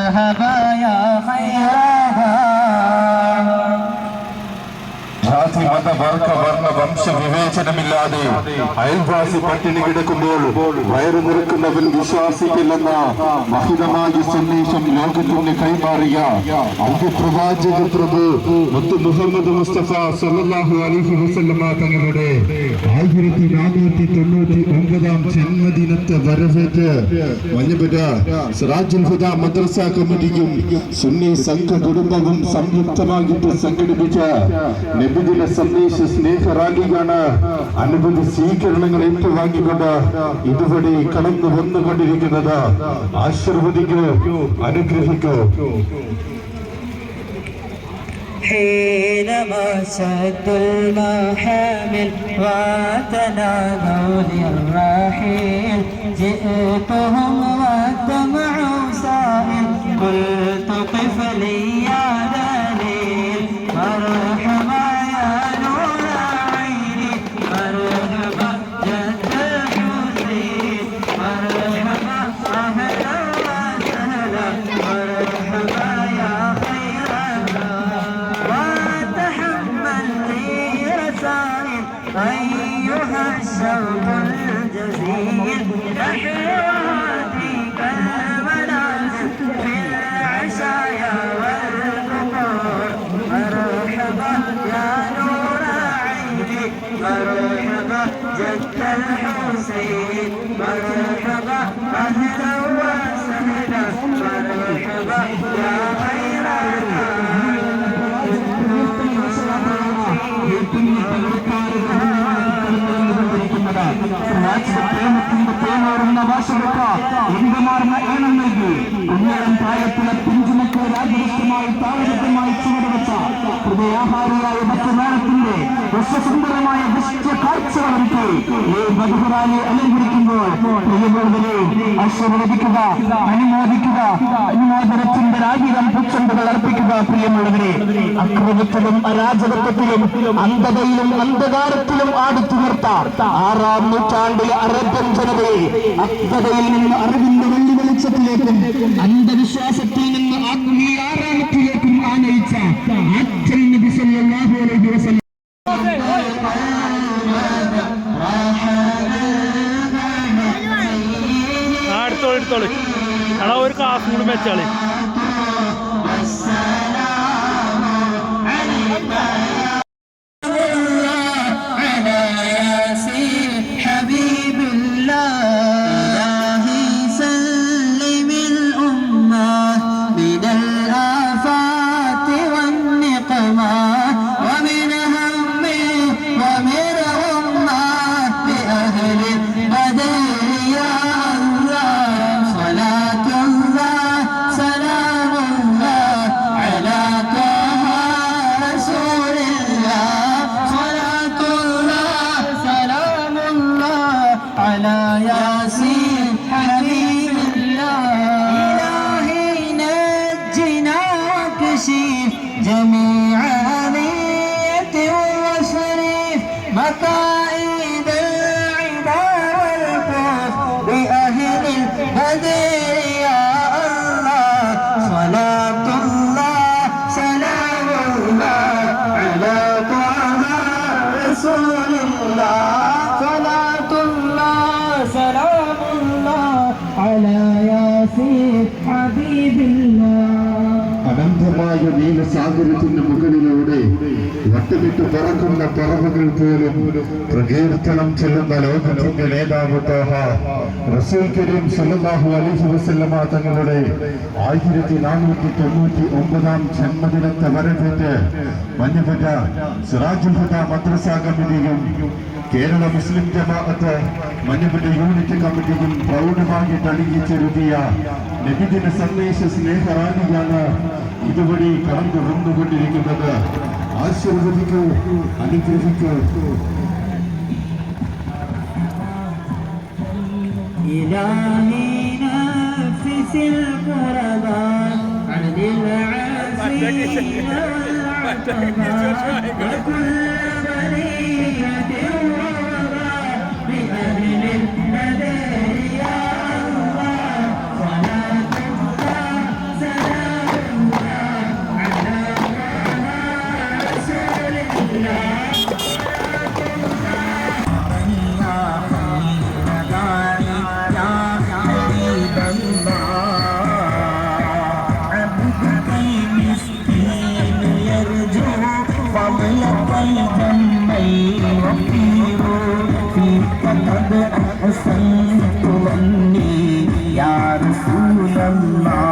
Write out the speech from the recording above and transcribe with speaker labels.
Speaker 1: مرحبا يا خيرها
Speaker 2: ജാതി മത വർഗ വർണ്ണ വംശ വിവേചനമില്ലാതെ അയൽവാസി പട്ടിണി കിടക്കുമ്പോൾ വയറു നിറക്കുന്നവൻ വിശ്വാസിക്കില്ലെന്ന മഹിതമായ സന്ദേശം ലോകത്തിന് കൈമാറിയ അന്ത്യപ്രവാചക പ്രഭു മുത്ത് മുഹമ്മദ് മുസ്തഫ സല്ലല്ലാഹു അലൈഹി വസല്ലമ തങ്ങളുടെ 1499 ജന്മദിനത്തെ വരവേറ്റ് മഞ്ഞപുര സിറാജുൽ ഹുദ മദ്രസ കമ്മിറ്റിയും സുന്നി സംഘ കുടുംബവും സംയുക്തമായിട്ട് സംഘടിപ്പിച്ച നബിദിന സന്ദേശ സ്നേഹ റാലിയാണ് അനുബന്ധ സ്വീകരണങ്ങൾ ഏറ്റുവാങ്ങിക്കൊണ്ട് ഇതുവഴി കടന്നു വന്നുകൊണ്ടിരിക്കുന്നത്. ആശീർവദിക്കൂ, അനുഗ്രഹിക്കൂ.
Speaker 1: حينما شد المحامل وتنادوا للرحيل جئتهم والدمع سائل قلت قف لي يا دليل مرحبا يا نور عيني مرحبا جد الحسين مرحبا أهلا وسهلا مرحبا يا أيها الشوق الجزيل تحياتك المنازل في العشايا والبكور مرحبا يا نور عيني مرحبا جد الحسين مرحبا أهلا وسهلا مرحبا يا خير പ്രേമത്തിന്റെ തേനോറുന്ന ഭാഷകൾക്ക് എന്തുമാർന്ന ഏണം നൽകി കുഞ്ഞളം പ്രായത്തിലെ പിഞ്ചുമക്ക് രാജകൃഷ്ണമായി താവരത്തുമായി ചുവടുവെച്ച ഹൃദയാഹാരിയായ ഭക്തനാളത്തിന്റെ വിശ്വസുന്ദരമായ ദൃശ്യ കാഴ്ചകളൊക്കെ ഈ ബഹുറാലി അലങ്കരിക്കുമ്പോൾ പ്രിയമുള്ളവരെ ആശീർവദിക്കുക, അനുമോദിക്കുക, അനുമോദനത്തിന്റെ ആയിരം പുച്ഛണ്ടുകൾ അർപ്പിക്കുക. പ്രിയമുള്ളവരെ, അക്രമത്തിലും അരാജകത്വത്തിലും അന്ധതയിലും അന്ധകാരത്തിലും ആടിത്തുയർത്താം 6-ാം നൂറ്റാണ്ടിലെ അറബൻ ജനതയെ അന്ധതയിൽ നിന്ന് അറിവിന്റെ വെള്ളി വെളിച്ചത്തിലേക്കും അന്ധവിശ്വാസത്തിൽ നിന്ന് ആത്മീയ ആറാമത്തിലേക്കും ആനയിച്ച ആറ്റൽ നബി സല്ലല്ലാഹു അലൈഹി വസല്ലം
Speaker 3: എടുത്തോളൂ എടാ ഒരു ക്ലാസ് കൂടി വെച്ചാളി.
Speaker 1: جميع نية وشريف مكائد العدا والكفر بأهل البدر يا الله صلاة الله سلام الله على طه رسول الله صلاة الله سلام الله على ياسين حبيب الله.
Speaker 2: അനന്തമായ നീലസാഗരത്തിന്റെ മുകളിലൂടെ വട്ടുവിട്ട് പറക്കുന്ന പറവകൾ പോലും പ്രകീർത്തനം ചെല്ലുന്ന ലോകത്തിന്റെ നേതാവ് ത്വാഹ റസൂൽ കരീം സല്ലല്ലാഹു അലൈഹി വസല്ലമ തങ്ങളുടെ 1499-ാം ജന്മദിനത്തെ വരവേറ്റ് മഞ്ഞപുര സിറാജുൽ ഹുദ മദ്രസ കമ്മിറ്റിയും കേരള മുസ്ലിം ജമാഅത്ത് മഞ്ഞപുര യൂണിറ്റ് കമ്മിറ്റിയും പ്രൗഢമായിട്ട് അണിയിച്ചെഴുതിയ നബിദിന സന്ദേശ സ്നേഹ റാലിയാണ് ഇതുവഴി കടന്നു വന്നുകൊണ്ടിരിക്കുന്നത്. ആശീർവദിക്കൂ, അനുഗ്രഹിക്കൂ.
Speaker 1: إلهي نفس القربان عن العاسين والعتبان وكل بلية ووباء بأهل البدر يا الله صلاة الله والجنين وفي فيك قد أحسنت ظني يا رسول الله